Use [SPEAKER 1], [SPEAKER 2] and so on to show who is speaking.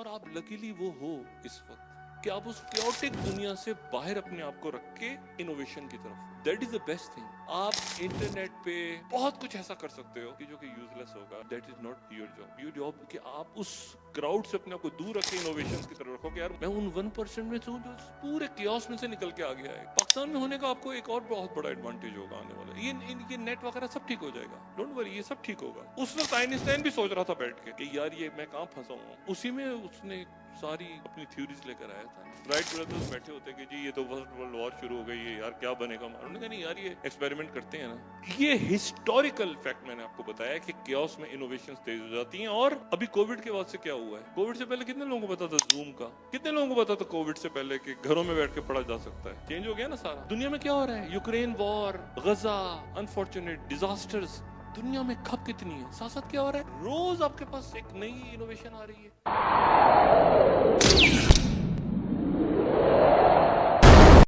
[SPEAKER 1] اور آپ لکیلی وہ ہو اس وقت کہ آپ اس کیوٹک دنیا سے باہر اپنے آپ کو رکھ کے انوویشن کی طرف. That is the best thing. آپ انٹرنیٹ پہ بہت کچھ ایسا کر سکتے ہو کہ جو کہ یوز لیس ہوگا. That is not your job. Your job کہ آپ اس کراؤڈ سے اپنے آپ کو دور رکھ کے انوویشن کی طرف رکھو کہ یار میں ان 1% میں ہوں جو پورے کیوس میں سے نکل کے آ گیا ہے. پاکستان میں ہونے کا آپ کو ایک اور بہت بڑا ایڈوانٹیج ہوگا آنے والا. یہ نیٹ وغیرہ سب ٹھیک ہو جائے گا. ڈونٹ وری, یہ سب ٹھیک ہوگا. اس وقت آئنسٹائن بھی سوچ رہا تھا بیٹھ کے کہ یار یہ میں کہاں پھنسا ہوں. اسی میں اس نے ساری اپنی تھیوریز لے کر آیا تھا. رائٹ بردرز بیٹھے ہوتے کہ جی یہ تو فرسٹ ورلڈ وار شروع ہو گئی ہے یار, کیا بنے گا. انہوں نے کہا نہیں یار یہ ایکسپیریمنٹ کرتے ہیں نا. یہ ہسٹوریکل فیکٹ میں نے آپ کو بتایا کہ کیوس میں انوویشنز تیز ہو جاتی ہیں. اور ابھی کووڈ کے بعد سے کیا ہوا ہے. کووڈ سے پہلے کتنے لوگوں کو پتا تھا زوم کا, کتنے لوگوں کو پتا تھا کووڈ سے پہلے کہ گھروں میں بیٹھ کے پڑھا جا سکتا ہے. چینج ہو گیا نا سارا. دنیا میں کیا ہو رہا ہے, Ukraine war, Gaza, unfortunate disasters. دنیا میں کھپ کتنی ہے, ساتھ ساتھ کیا ہو رہا ہے. روز آپ کے پاس ایک نئی انوویشن آ رہی ہے.